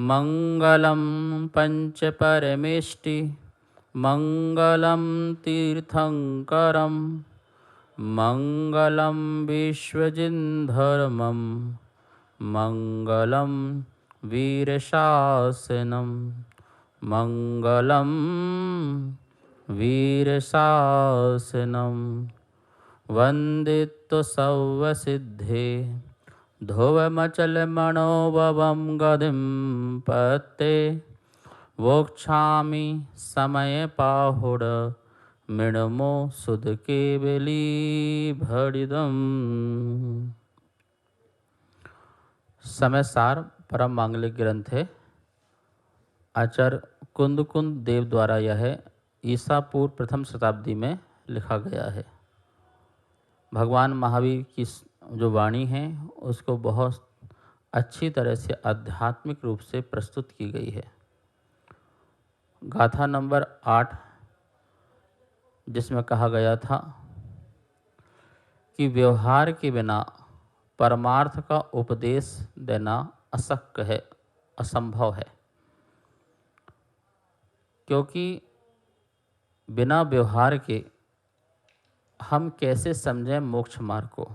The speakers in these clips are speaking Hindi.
मंगलम पंचपरमेष्टि मंगलम तीर्थंकरम मंगलम विश्वजिन्धर्मम मंगलम वीरशासनम मंगलम वीरशासनम वंदित्व सौवसिद्धे ध्रुवमचलमणोभवं गतिं पत्ते वोक्षामि समय पाहुड मृणमो सुध केवली भड़िदम। समय सार परम मांगलिक ग्रंथ है। आचार्य कुंद देव द्वारा यह ईसा पूर्व प्रथम शताब्दी में लिखा गया है। भगवान महावीर की जो वाणी है उसको बहुत अच्छी तरह से आध्यात्मिक रूप से प्रस्तुत की गई है। गाथा नंबर 8 जिसमें कहा गया था कि व्यवहार के बिना परमार्थ का उपदेश देना अशक्य है, असंभव है, क्योंकि बिना व्यवहार के हम कैसे समझें मोक्ष मार्ग को,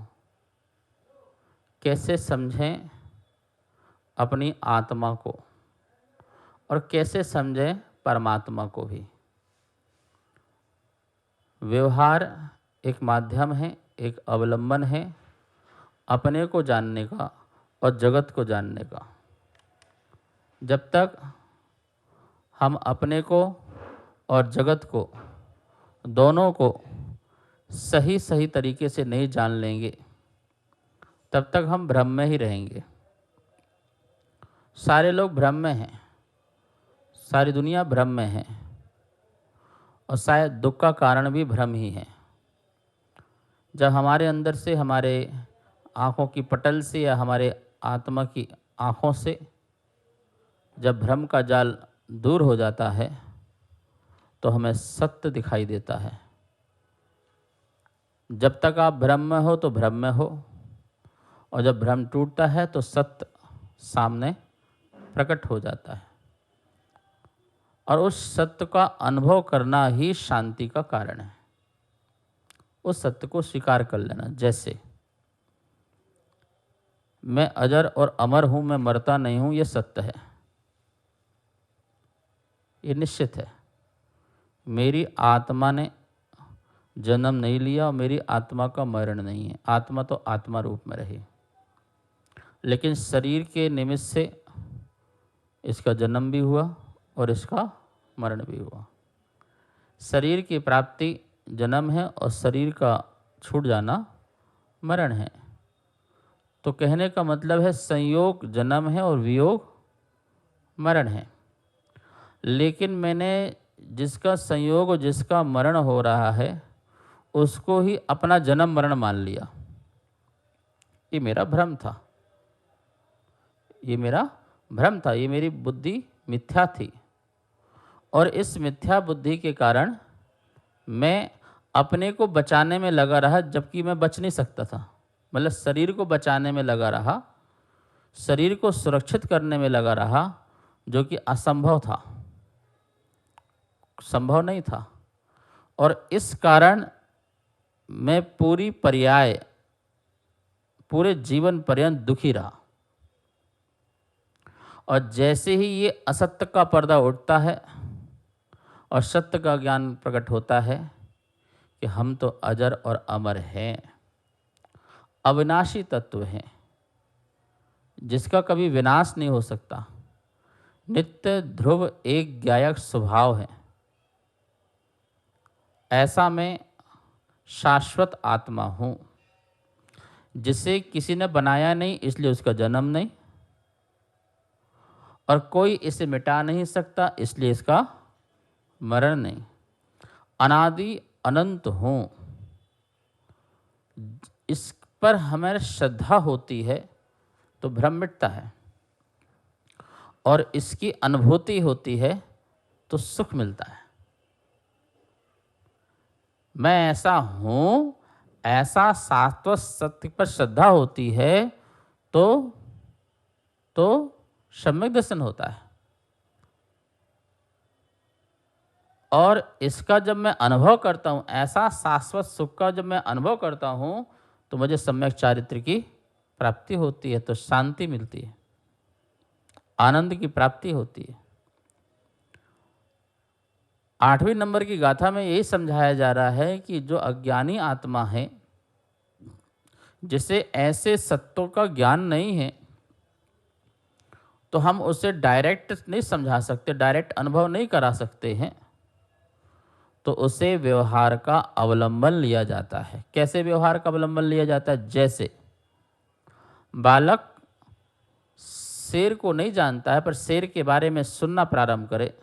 कैसे समझें अपनी आत्मा को और कैसे समझें परमात्मा को भी। व्यवहार एक माध्यम है, एक अवलंबन है अपने को जानने का और जगत को जानने का। जब तक हम अपने को और जगत को दोनों को सही सही तरीके से नहीं जान लेंगे तब तक हम भ्रम में ही रहेंगे। सारे लोग भ्रम में हैं, सारी दुनिया भ्रम में है और शायद दुख का कारण भी भ्रम ही है। जब हमारे अंदर से, हमारे आँखों की पटल से या हमारे आत्मा की आँखों से जब भ्रम का जाल दूर हो जाता है तो हमें सत्य दिखाई देता है। जब तक आप भ्रम में हो तो भ्रम में हो, और जब भ्रम टूटता है तो सत्य सामने प्रकट हो जाता है, और उस सत्य का अनुभव करना ही शांति का कारण है। उस सत्य को स्वीकार कर लेना। जैसे मैं अजर और अमर हूँ, मैं मरता नहीं हूँ, ये सत्य है, ये निश्चित है। मेरी आत्मा ने जन्म नहीं लिया और मेरी आत्मा का मरण नहीं है। आत्मा तो आत्मा रूप में रही, लेकिन शरीर के निमित्त से इसका जन्म भी हुआ और इसका मरण भी हुआ। शरीर की प्राप्ति जन्म है और शरीर का छूट जाना मरण है। तो कहने का मतलब है संयोग जन्म है और वियोग मरण है। लेकिन मैंने जिसका संयोग और जिसका मरण हो रहा है उसको ही अपना जन्म मरण मान लिया। ये मेरा भ्रम था, ये मेरा भ्रम था, ये मेरी बुद्धि मिथ्या थी। और इस मिथ्या बुद्धि के कारण मैं अपने को बचाने में लगा रहा, जबकि मैं बच नहीं सकता था। मतलब शरीर को बचाने में लगा रहा, शरीर को सुरक्षित करने में लगा रहा, जो कि असंभव था, संभव नहीं था। और इस कारण मैं पूरे जीवन पर्यंत दुखी रहा। और जैसे ही ये असत्य का पर्दा उठता है और सत्य का ज्ञान प्रकट होता है कि हम तो अजर और अमर हैं, अविनाशी तत्व हैं, जिसका कभी विनाश नहीं हो सकता, नित्य ध्रुव एक ज्ञायक स्वभाव है, ऐसा मैं शाश्वत आत्मा हूँ, जिसे किसी ने बनाया नहीं इसलिए उसका जन्म नहीं, और कोई इसे मिटा नहीं सकता इसलिए इसका मरण नहीं। अनादि अनंत हूँ। इस पर हमें श्रद्धा होती है तो भ्रम मिटता है, और इसकी अनुभूति होती है तो सुख मिलता है। मैं ऐसा हूँ, ऐसा शाश्वत सत्य पर श्रद्धा होती है तो सम्यक दर्शन होता है। और इसका जब मैं अनुभव करता हूँ, ऐसा शाश्वत सुख का जब मैं अनुभव करता हूँ, तो मुझे सम्यक चारित्र की प्राप्ति होती है, तो शांति मिलती है, आनंद की प्राप्ति होती है। 8वें नंबर की गाथा में यही समझाया जा रहा है कि जो अज्ञानी आत्मा है, जिसे ऐसे सत्यों का ज्ञान नहीं है, तो हम उसे डायरेक्ट नहीं समझा सकते, डायरेक्ट अनुभव नहीं करा सकते हैं, तो उसे व्यवहार का अवलंबन लिया जाता है। कैसे व्यवहार का अवलंबन लिया जाता है? जैसे बालक शेर को नहीं जानता है, पर शेर के बारे में सुनना प्रारंभ करे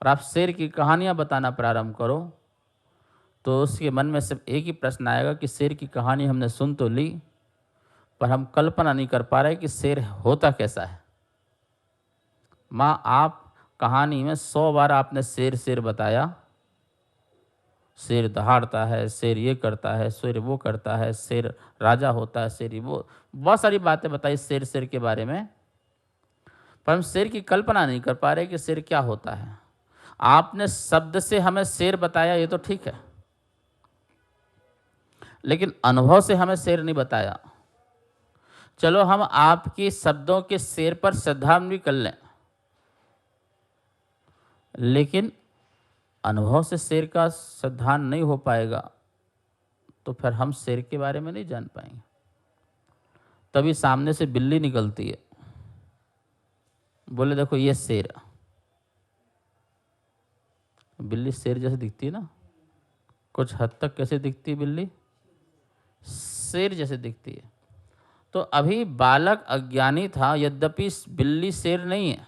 और आप शेर की कहानियां बताना प्रारंभ करो, तो उसके मन में सिर्फ एक ही प्रश्न आएगा कि शेर की कहानी हमने सुन तो ली, पर हम कल्पना नहीं कर पा रहे कि शेर होता कैसा है। माँ, आप कहानी में 100 बार आपने शेर शेर बताया, शेर दहाड़ता है, शेर ये करता है, शेर वो करता है, शेर राजा होता है, शेर वो, बहुत सारी बातें बताई शेर शेर के बारे में, पर हम शेर की कल्पना नहीं कर पा रहे कि शेर क्या होता है। आपने शब्द से हमें शेर बताया, ये तो ठीक है, लेकिन अनुभव से हमें शेर नहीं बताया। चलो हम आपके शब्दों के शेर पर श्रद्धा भी कर लें, लेकिन अनुभव से शेर का श्रद्धान नहीं हो पाएगा, तो फिर हम शेर के बारे में नहीं जान पाएंगे। तभी सामने से बिल्ली निकलती है, बोले देखो ये शेर। बिल्ली शेर जैसे दिखती है ना, कुछ हद तक कैसे दिखती है बिल्ली? शेर जैसे दिखती है। तो अभी बालक अज्ञानी था, यद्यपि बिल्ली शेर नहीं है,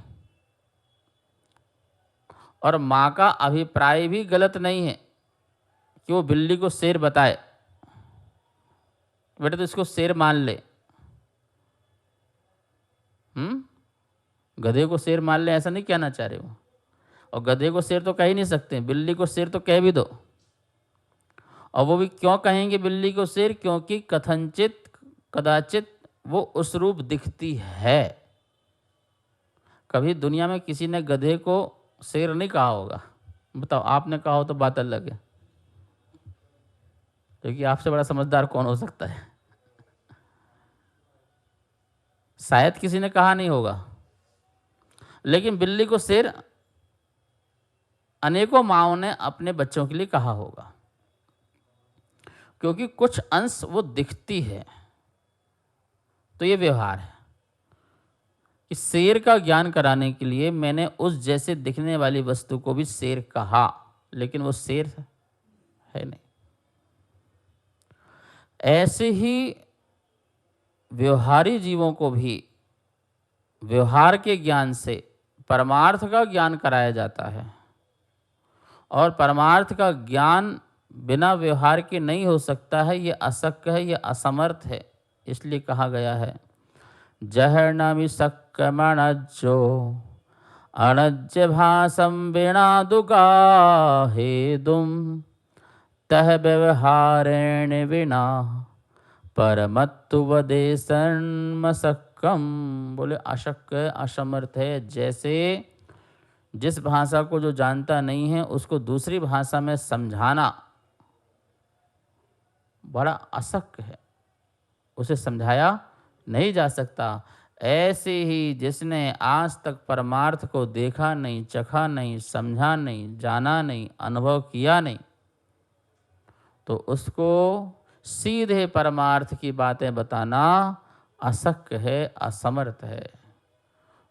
और माँ का अभिप्राय भी गलत नहीं है कि वो बिल्ली को शेर बताए, बेटे तो इसको शेर मान ले। गधे को शेर मान ले ऐसा नहीं कहना चाह रहे हो, और गधे को शेर तो कह ही नहीं सकते, बिल्ली को शेर तो कह भी दो। और वो भी क्यों कहेंगे बिल्ली को शेर? क्योंकि कथनचित कदाचित वो उस रूप दिखती है। कभी दुनिया में किसी ने गधे को शेर नहीं कहा होगा, बताओ, आपने कहा हो तो बात अलग है, क्योंकि आपसे बड़ा समझदार कौन हो सकता है? शायद किसी ने कहा नहीं होगा, लेकिन बिल्ली को शेर अनेकों माँओं ने अपने बच्चों के लिए कहा होगा, क्योंकि कुछ अंश वो दिखती है। तो ये व्यवहार है कि शेर का ज्ञान कराने के लिए मैंने उस जैसे दिखने वाली वस्तु को भी शेर कहा, लेकिन वो शेर है नहीं। ऐसे ही व्यवहारी जीवों को भी व्यवहार के ज्ञान से परमार्थ का ज्ञान कराया जाता है, और परमार्थ का ज्ञान बिना व्यवहार के नहीं हो सकता है। ये अशक्य है, ये असमर्थ है। इसलिए कहा गया है, जहर नमि सक्कमणज्जो अणज्य भासम बिना दुगाहेदुम तह व्यवहारेण विना परमत्तु वदेशन्मसक्कम। बोले अशक्य असमर्थ है। जैसे जिस भाषा को जो जानता नहीं है उसको दूसरी भाषा में समझाना बड़ा अशक्य है, उसे समझाया नहीं जा सकता। ऐसे ही जिसने आज तक परमार्थ को देखा नहीं, चखा नहीं, समझा नहीं, जाना नहीं, अनुभव किया नहीं, तो उसको सीधे परमार्थ की बातें बताना अशक्य है, असमर्थ है।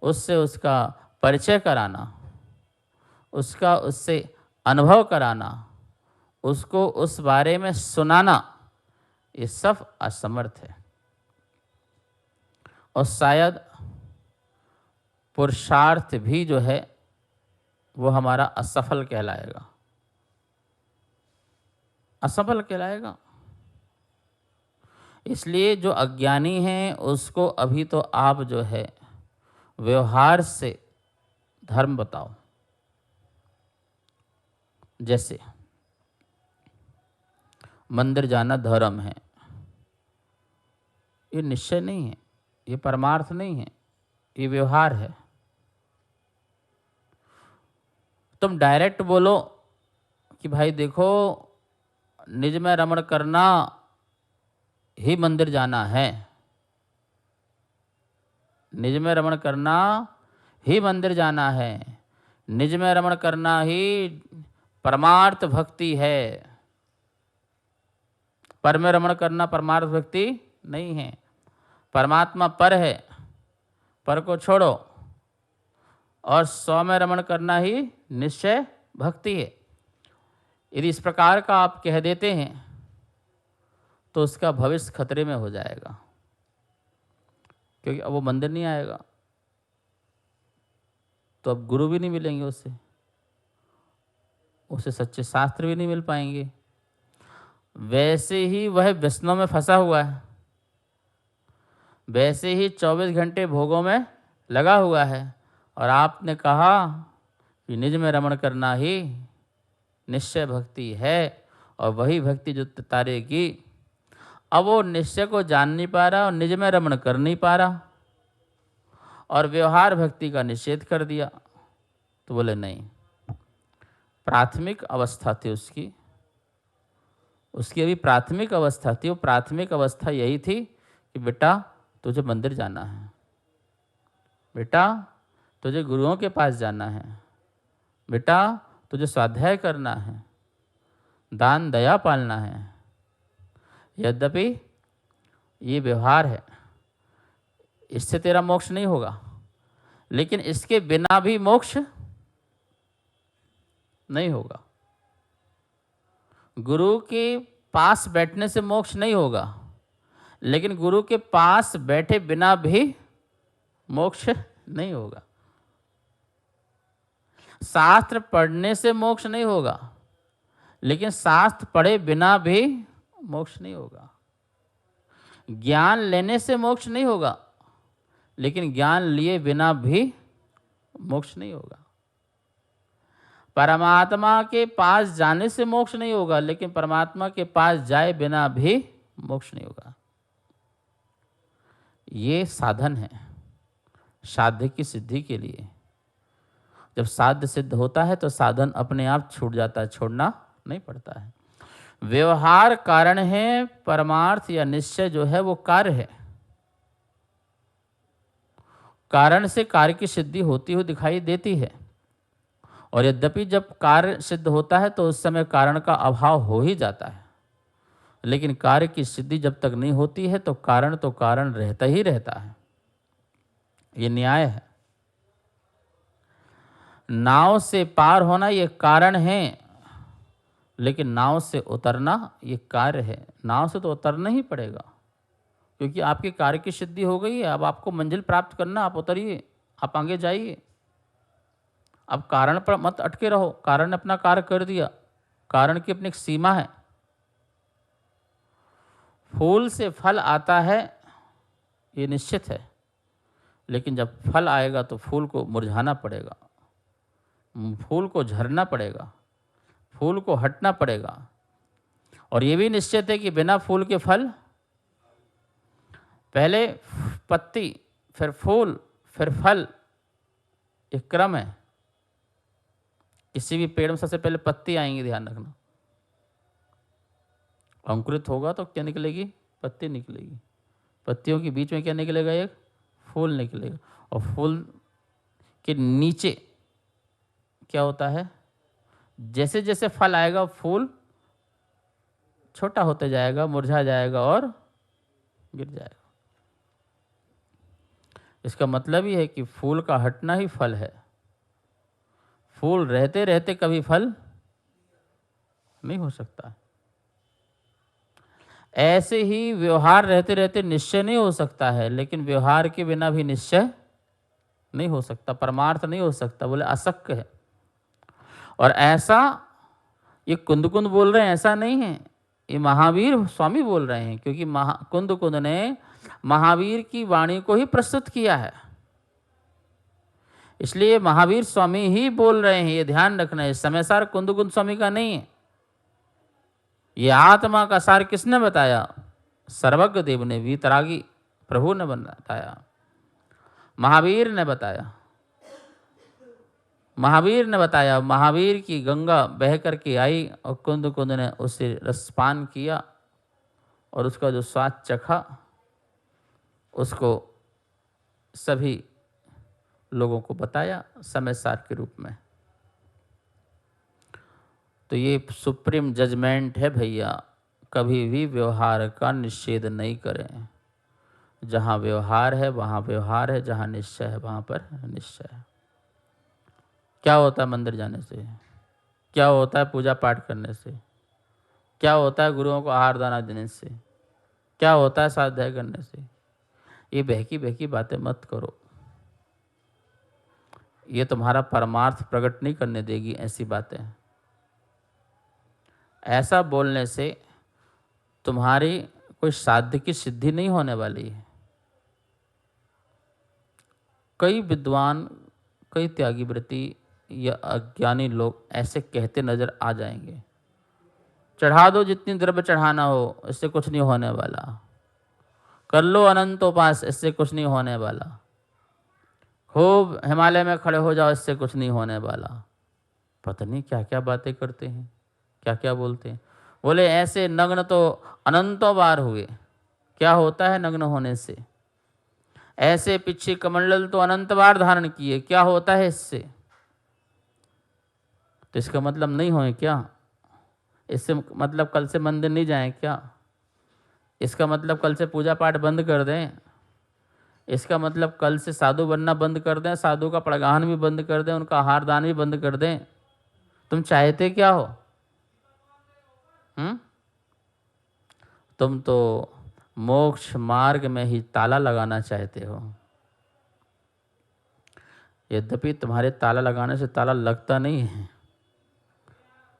उससे उसका परिचय कराना, उसका उससे अनुभव कराना, उसको उस बारे में सुनाना, ये सब असमर्थ है। और शायद पुरुषार्थ भी जो है वो हमारा असफल कहलाएगा, असफल कहलाएगा। इसलिए जो अज्ञानी हैं उसको अभी तो आप जो है व्यवहार से धर्म बताओ। जैसे मंदिर जाना धर्म है, ये निश्चय नहीं है, ये परमार्थ नहीं है। ये व्यवहार है। तुम डायरेक्ट बोलो कि भाई देखो निज में रमण करना ही मंदिर जाना है, निज में रमण करना ही मंदिर जाना है, निज में रमण करना ही परमार्थ भक्ति है। पर में रमण करना परमार्थ भक्ति नहीं है। परमात्मा पर है, पर को छोड़ो, और स्व में रमण करना ही निश्चय भक्ति है। यदि इस प्रकार का आप कह देते हैं तो उसका भविष्य खतरे में हो जाएगा, क्योंकि अब वो मंदिर नहीं आएगा, तो अब गुरु भी नहीं मिलेंगे उसे सच्चे शास्त्र भी नहीं मिल पाएंगे। वैसे ही वह व्यसनों में फंसा हुआ है, वैसे ही 24 घंटे भोगों में लगा हुआ है, और आपने कहा कि निज में रमण करना ही निश्चय भक्ति है, और वही भक्ति जो तारेगी। अब वो निश्चय को जान नहीं पा रहा और निज में रमण कर नहीं पा रहा, और व्यवहार भक्ति का निषेध कर दिया। तो बोले नहीं, प्राथमिक अवस्था थी उसकी अभी प्राथमिक अवस्था थी। वो प्राथमिक अवस्था यही थी कि बेटा तुझे मंदिर जाना है, बेटा तुझे गुरुओं के पास जाना है, बेटा तुझे स्वाध्याय करना है, दान दया पालना है। यद्यपि ये व्यवहार है, इससे तेरा मोक्ष नहीं होगा, लेकिन इसके बिना भी मोक्ष नहीं होगा। गुरु के पास बैठने से मोक्ष नहीं होगा, लेकिन गुरु के पास बैठे बिना भी मोक्ष नहीं होगा। शास्त्र पढ़ने से मोक्ष नहीं होगा, लेकिन शास्त्र पढ़े बिना भी मोक्ष नहीं होगा। ज्ञान लेने से मोक्ष नहीं होगा, लेकिन ज्ञान लिए बिना भी मोक्ष नहीं होगा। परमात्मा के पास जाने से मोक्ष नहीं होगा, लेकिन परमात्मा के पास जाए बिना भी मोक्ष नहीं होगा। ये साधन है साध्य की सिद्धि के लिए। जब साध्य सिद्ध होता है तो साधन अपने आप छूट जाता है, छोड़ना नहीं पड़ता है। व्यवहार कारण है, परमार्थ या निश्चय जो है वो कार्य है। कारण से कार्य की सिद्धि होती हुई दिखाई देती है, और यद्यपि जब कार्य सिद्ध होता है तो उस समय कारण का अभाव हो ही जाता है, लेकिन कार्य की सिद्धि जब तक नहीं होती है तो कारण रहता ही रहता है। ये न्याय है। नाव से पार होना ये कारण है, लेकिन नाव से उतरना ये कार्य है। नाव से तो उतरना ही पड़ेगा, क्योंकि आपके कार्य की सिद्धि हो गई है। अब आपको मंजिल प्राप्त करना, आप उतरिए, आप आगे जाइए। अब कारण पर मत अटके रहो। कारण ने अपना कार्य कर दिया, कारण की अपनी एक सीमा है। फूल से फल आता है ये निश्चित है, लेकिन जब फल आएगा तो फूल को मुरझाना पड़ेगा, फूल को झरना पड़ेगा, फूल को हटना पड़ेगा। और ये भी निश्चित है कि बिना फूल के फल, पहले पत्ती फिर फूल फिर फल, एक क्रम है। किसी भी पेड़ में सबसे पहले पत्ती आएंगी, ध्यान रखना। अंकुरित होगा तो क्या निकलेगी? पत्ती निकलेगी। पत्तियों के बीच में क्या निकलेगा? एक फूल निकलेगा। और फूल के नीचे क्या होता है? जैसे जैसे फल आएगा फूल छोटा होते जाएगा, मुरझा जाएगा और गिर जाएगा। इसका मतलब ही है कि फूल का हटना ही फल है। फूल रहते रहते कभी फल नहीं हो सकता। ऐसे ही व्यवहार रहते रहते निश्चय नहीं हो सकता है, लेकिन व्यवहार के बिना भी निश्चय नहीं हो सकता, परमार्थ नहीं हो सकता। बोले अशक्य है। और ऐसा ये कुंद बोल रहे हैं, ऐसा नहीं है, ये महावीर स्वामी बोल रहे हैं, क्योंकि कुंद ने महावीर की वाणी को ही प्रस्तुत किया है, इसलिए महावीर स्वामी ही बोल रहे हैं। ये ध्यान रखना है, समय सार कुंद स्वामी का नहीं है। ये आत्मा का सार किसने बताया? सर्वज्ञ देव ने, वीतरागी प्रभु ने बताया। महावीर ने बताया, महावीर ने बताया। महावीर की गंगा बह कर के आई और कुंद कुंद ने उसे रसपान किया और उसका जो स्वाद चखा उसको सभी लोगों को बताया समय सार के रूप में। तो ये सुप्रीम जजमेंट है भैया, कभी भी व्यवहार का निषेध नहीं करें। जहाँ व्यवहार है वहाँ व्यवहार है, जहाँ निश्चय है वहाँ पर निश्चय है। क्या होता है मंदिर जाने से, क्या होता है पूजा पाठ करने से, क्या होता है गुरुओं को आहार दाना देने से, क्या होता है स्वाध्याय करने से? ये बहकी बहकी बातें मत करो, ये तुम्हारा परमार्थ प्रकट नहीं करने देगी ऐसी बातें। ऐसा बोलने से तुम्हारी कोई साध्य की सिद्धि नहीं होने वाली है। कई विद्वान, कई त्यागी व्रती या अज्ञानी लोग ऐसे कहते नजर आ जाएंगे, चढ़ा दो जितनी द्रव्य चढ़ाना हो, इससे कुछ नहीं होने वाला। कर लो अनंत उपास, इससे कुछ नहीं होने वाला। खूब हिमालय में खड़े हो जाओ, इससे कुछ नहीं होने वाला। पता नहीं क्या क्या बातें करते हैं, क्या क्या बोलते हैं। बोले ऐसे नग्न तो अनंतों बार हुए, क्या होता है नग्न होने से? ऐसे पीछे कमंडल तो अनंत बार धारण किए, क्या होता है इससे? तो इसका मतलब नहीं होए क्या? इससे मतलब कल से मंदिर नहीं जाएं क्या? इसका मतलब कल से पूजा पाठ बंद कर दें? इसका मतलब कल से साधु बनना बंद कर दें, साधु का प्रगान भी बंद कर दें, उनका आहार दान भी बंद कर दें? तुम चाहते क्या हो? तुम तो मोक्ष मार्ग में ही ताला लगाना चाहते हो। यद्यपि तुम्हारे ताला लगाने से ताला लगता नहीं है,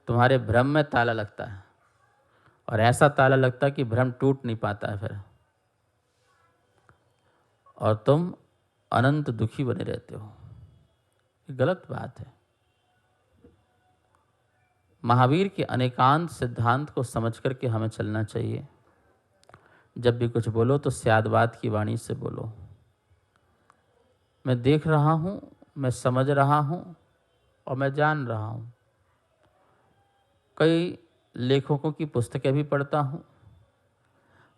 तुम्हारे भ्रम में ताला लगता है, और ऐसा ताला लगता है कि भ्रम टूट नहीं पाता है फिर, और तुम अनंत दुखी बने रहते हो। ये गलत बात है। महावीर के अनेकांत सिद्धांत को समझ करके हमें चलना चाहिए। जब भी कुछ बोलो तो स्यादवाद की वाणी से बोलो। मैं देख रहा हूँ, मैं समझ रहा हूँ और मैं जान रहा हूँ। कई लेखकों की पुस्तकें भी पढ़ता हूँ,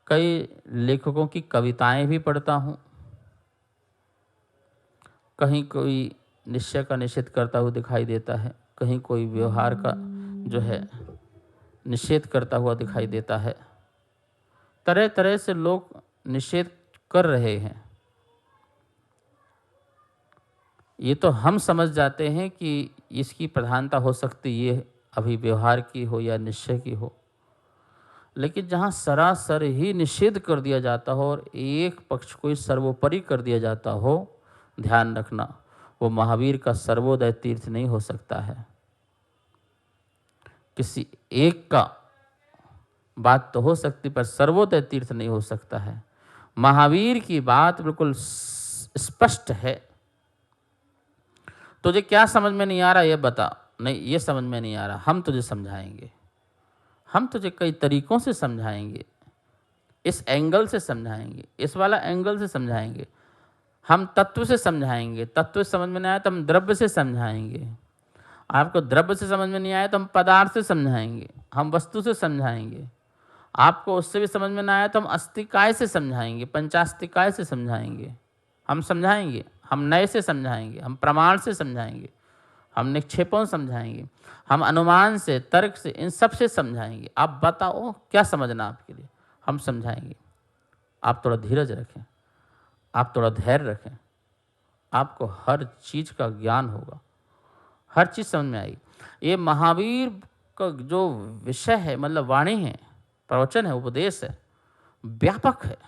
कई लेखकों की कविताएं भी पढ़ता हूँ। कहीं कोई निश्चय का निषेध करता हुआ दिखाई देता है, कहीं कोई व्यवहार का जो है निषेध करता हुआ दिखाई देता है। तरह तरह से लोग निषेध कर रहे हैं। ये तो हम समझ जाते हैं कि इसकी प्रधानता हो सकती ये अभी व्यवहार की हो या निश्चय की हो, लेकिन जहाँ सरासर ही निषेध कर दिया जाता हो और एक पक्ष को ही सर्वोपरि कर दिया जाता हो, ध्यान रखना वो महावीर का सर्वोदय तीर्थ नहीं हो सकता है। किसी एक का बात तो हो सकती पर सर्वोदय तीर्थ नहीं हो सकता है। महावीर की बात बिल्कुल स्पष्ट है। तुझे क्या समझ में नहीं आ रहा ये बता। नहीं, ये समझ में नहीं आ रहा, हम तुझे समझाएंगे, हम तुझे कई तरीकों से समझाएंगे, इस एंगल से समझाएंगे, इस वाला एंगल से समझाएंगे। हम तत्व से समझाएंगे, तत्व से समझ में नहीं आया तो हम द्रव्य से समझाएंगे। आपको द्रव्य से समझ में नहीं आया तो हम पदार्थ से समझाएंगे, हम वस्तु से समझाएंगे। आपको उससे भी समझ में ना आया तो हम अस्तिकाय से समझाएंगे, पंचास्तिकाय से समझाएंगे। हम समझाएंगे, हम नए से समझाएंगे, हम प्रमाण से समझाएंगे, हम निक्षेपों से समझाएंगे, हम अनुमान से, तर्क से, इन सब से समझाएंगे। आप बताओ क्या समझना आपके लिए, हम समझाएंगे। आप थोड़ा धीरज रखें, आप थोड़ा धैर्य रखें, आपको हर चीज़ का ज्ञान होगा, हर चीज़ समझ में आएगी। ये महावीर का जो विषय है, मतलब वाणी है, प्रवचन है, उपदेश है, व्यापक है,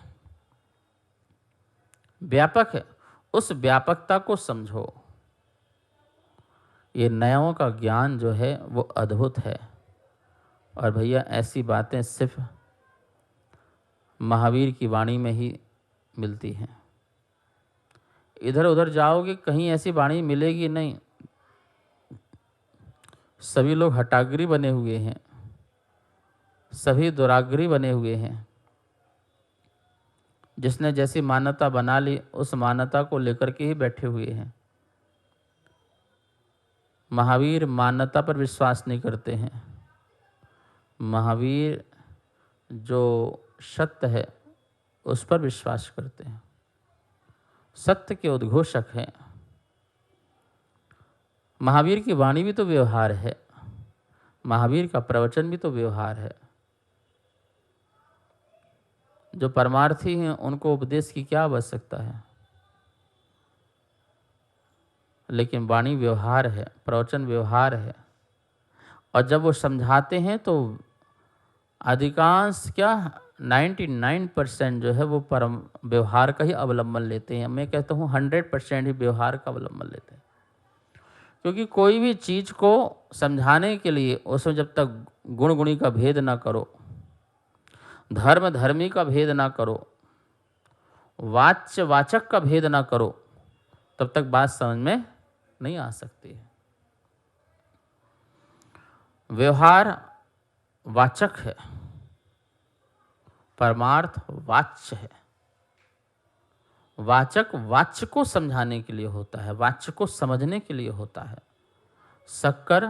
व्यापक है। उस व्यापकता को समझो। ये नयों का ज्ञान जो है वो अद्भुत है, और भैया ऐसी बातें सिर्फ महावीर की वाणी में ही मिलती हैं। इधर उधर जाओगे कहीं ऐसी वाणी मिलेगी नहीं। सभी लोग हठाग्री बने हुए हैं, सभी दुराग्री बने हुए हैं। जिसने जैसी मान्यता बना ली उस मान्यता को लेकर के ही बैठे हुए हैं। महावीर मान्यता पर विश्वास नहीं करते हैं। महावीर जो सत्य है उस पर विश्वास करते हैं, सत्य के उद्घोषक हैं। महावीर की वाणी भी तो व्यवहार है, महावीर का प्रवचन भी तो व्यवहार है। जो परमार्थी हैं उनको उपदेश की क्या आवश्यकता है, लेकिन वाणी व्यवहार है, प्रवचन व्यवहार है। और जब वो समझाते हैं तो अधिकांश क्या 99% जो है वो परम व्यवहार का ही अवलंबन लेते हैं। मैं कहता हूँ 100% ही व्यवहार का अवलंबन लेते हैं। क्योंकि कोई भी चीज़ को समझाने के लिए उसमें जब तक गुण गुणी का भेद ना करो, धर्म धर्मी का भेद ना करो, वाच्य वाचक का भेद ना करो, तब तक बात समझ में नहीं आ सकती है। व्यवहार वाचक है, परमार्थ वाच्य है। वाचक वाच्य को समझाने के लिए होता है, वाच्य को समझने के लिए होता है। शक्कर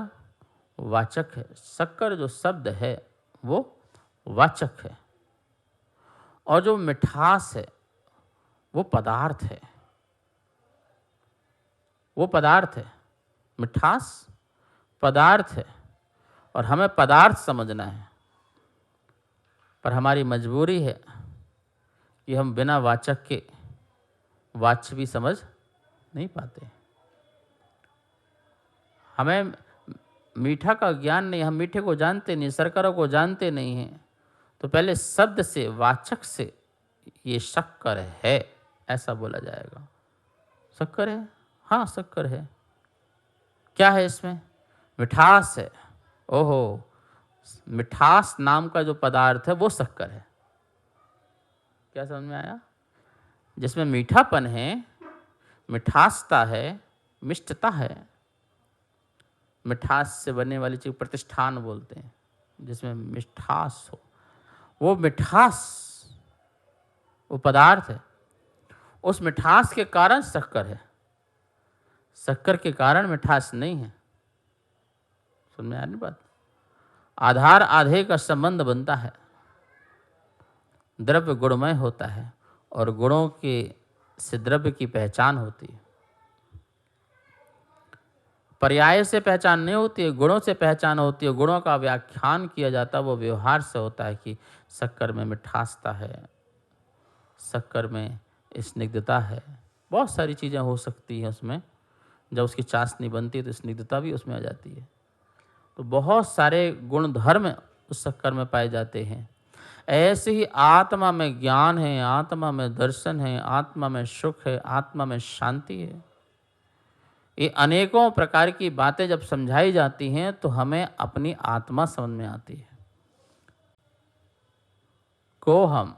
वाचक है, शक्कर जो शब्द है वो वाचक है। और जो मिठास है वो पदार्थ है, वो पदार्थ है। मिठास पदार्थ है और हमें पदार्थ समझना है। पर हमारी मजबूरी है कि हम बिना वाचक के वाच्य भी समझ नहीं पाते। हमें मीठा का ज्ञान नहीं, हम मीठे को जानते नहीं, शर्करा को जानते नहीं हैं। तो पहले शब्द से, वाचक से ये शक्कर है ऐसा बोला जाएगा। शक्कर है, हाँ शक्कर है। क्या है इसमें? मिठास है। ओहो, मिठास नाम का जो पदार्थ है वो शक्कर है। क्या समझ में आया? जिसमें मीठापन है, मिठासता है, मिष्टता है। मिठास से बनने वाली चीज प्रतिष्ठान बोलते हैं, जिसमें मिठास हो, वो मिठास वो पदार्थ है। उस मिठास के कारण शक्कर है, शक्कर के कारण मिठास नहीं है। समझ में आ रही बात? आधार आधे का संबंध बनता है। द्रव्य गुणमय होता है और गुणों के से द्रव्य की पहचान होती है। पर्याय से पहचान नहीं होती है, गुणों से पहचान होती है। गुणों का व्याख्यान किया जाता है वो व्यवहार से होता है कि शक्कर में मिठासता है, शक्कर में स्निग्धता है। बहुत सारी चीज़ें हो सकती हैं उसमें। जब उसकी चाशनी बनती है तो स्निग्धता भी उसमें आ जाती है। तो बहुत सारे गुण धर्म उस शक्कर में पाए जाते हैं। ऐसे ही आत्मा में ज्ञान है, आत्मा में दर्शन है, आत्मा में सुख है, आत्मा में शांति है। ये अनेकों प्रकार की बातें जब समझाई जाती हैं तो हमें अपनी आत्मा समझ में आती है। को हम,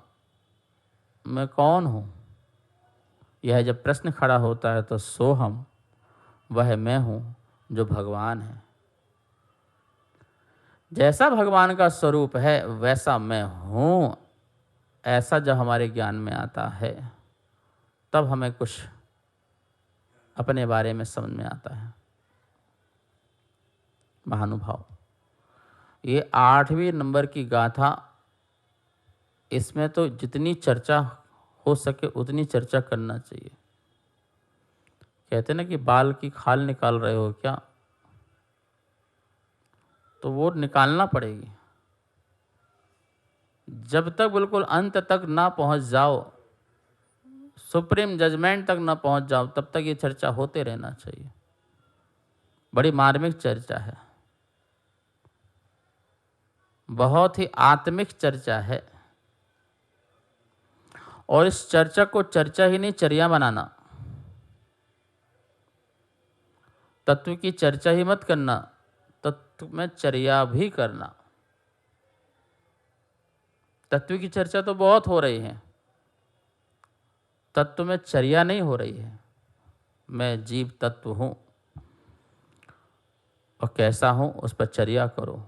मैं कौन हूँ, यह जब प्रश्न खड़ा होता है तो सो हम, वह मैं हूँ जो भगवान है। जैसा भगवान का स्वरूप है वैसा मैं हूँ, ऐसा जब हमारे ज्ञान में आता है तब हमें कुछ अपने बारे में समझ में आता है। महानुभाव, ये 8वें नंबर की गाथा, इसमें तो जितनी चर्चा हो सके उतनी चर्चा करना चाहिए। कहते ना कि बाल की खाल निकाल रहे हो क्या, तो वो निकालना पड़ेगी। जब तक बिल्कुल अंत तक ना पहुंच जाओ, सुप्रीम जजमेंट तक ना पहुंच जाओ, तब तक ये चर्चा होते रहना चाहिए। बड़ी मार्मिक चर्चा है, बहुत ही आत्मिक चर्चा है। और इस चर्चा को चर्चा ही नहीं, चर्या बनाना। तत्व की चर्चा ही मत करना, तत्व में चर्या भी करना। तत्व की चर्चा तो बहुत हो रही है, तत्व में चर्या नहीं हो रही है। मैं जीव तत्व हूं और कैसा हूं उस पर चर्या करो।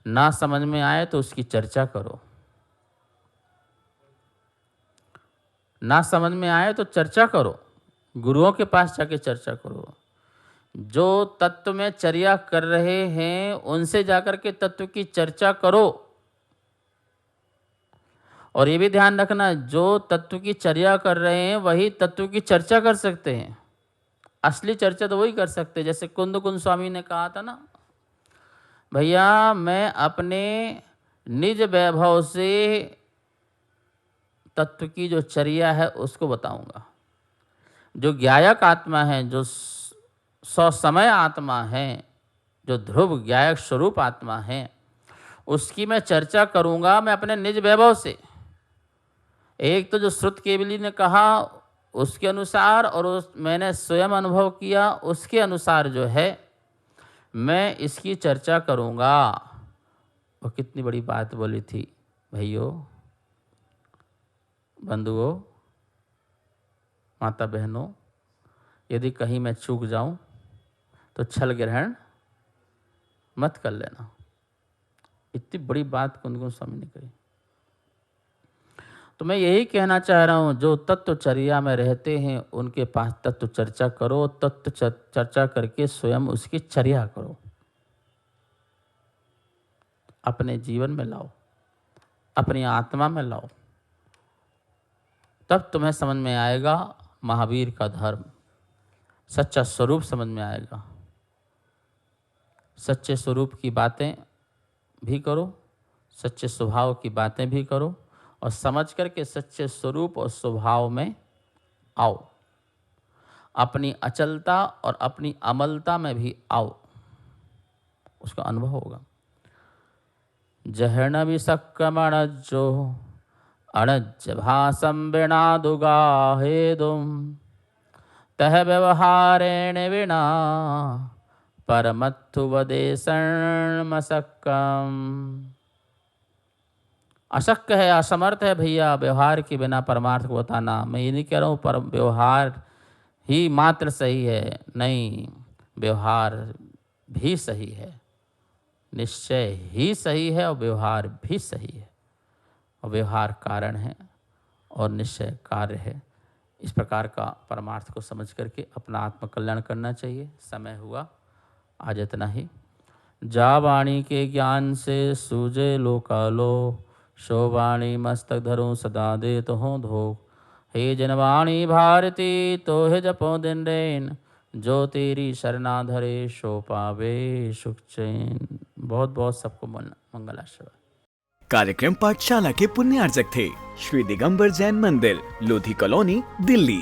ना समझ में आए तो उसकी चर्चा करो। ना समझ में आए तो चर्चा करो, गुरुओं के पास जाके चर्चा करो। जो तत्व में चर्या कर रहे हैं उनसे जाकर के तत्व की चर्चा करो। और ये भी ध्यान रखना, जो तत्व की चर्या कर रहे हैं वही तत्व की चर्चा कर सकते हैं। असली चर्चा तो वही कर सकते हैं। जैसे कुंद स्वामी ने कहा था ना, भैया मैं अपने निज वैभव से तत्व की जो चर्या है उसको बताऊंगा। जो ज्ञायक आत्मा है, जो सौसमय आत्मा है, जो ध्रुव ज्ञायक स्वरूप आत्मा है, उसकी मैं चर्चा करूंगा मैं अपने निज वैभव से। एक तो जो श्रुत केवली ने कहा उसके अनुसार, और मैंने स्वयं अनुभव किया उसके अनुसार जो है मैं इसकी चर्चा करूंगा। वो कितनी बड़ी बात बोली थी भाइयों, बंधुओं, माता बहनों। यदि कहीं मैं चूक जाऊं तो छल ग्रहण मत कर लेना। इतनी बड़ी बात कुंद स्वामी ने कही। तो मैं यही कहना चाह रहा हूं, जो तत्वचर्या में रहते हैं उनके पास तत्व चर्चा करो, तत्व चर्चा करके स्वयं उसकी चर्या करो, अपने जीवन में लाओ, अपनी आत्मा में लाओ। तब तुम्हें समझ में आएगा महावीर का धर्म, सच्चा स्वरूप समझ में आएगा। सच्चे स्वरूप की बातें भी करो, सच्चे स्वभाव की बातें भी करो, और समझ करके सच्चे स्वरूप और स्वभाव में आओ। अपनी अचलता और अपनी अमलता में भी आओ, उसका अनुभव होगा। जहण विसक्कमणज्जो अणज्ज भासं विणादुगाहेदुम तह व्यवहारेण विना परमत्थु वदेशर्मसक्कम। अशक्य है, असमर्थ है भैया व्यवहार के बिना परमार्थ को बताना। मैं ये नहीं कह रहा हूँ पर व्यवहार ही मात्र सही है, नहीं, व्यवहार भी सही है, निश्चय ही सही है, और व्यवहार भी सही है। और व्यवहार कारण है और निश्चय कार्य है। इस प्रकार का परमार्थ को समझ करके अपना आत्मकल्याण करना चाहिए। समय हुआ, आज इतना ही। जा वाणी के ज्ञान से सूझे लोकालो, शो वाणी मस्तक धरो सदा दे तो हो धो। हे जनवाणी भारती तो हे जपो दिन रैन, जो तेरी शरणा धरे सो पावे सुख चैन। बहुत बहुत सबको मंगलाशीर्वाद। कार्यक्रम पाठशाला के पुण्यार्जक थे श्री दिगंबर जैन मंदिर, लोधी कॉलोनी, दिल्ली।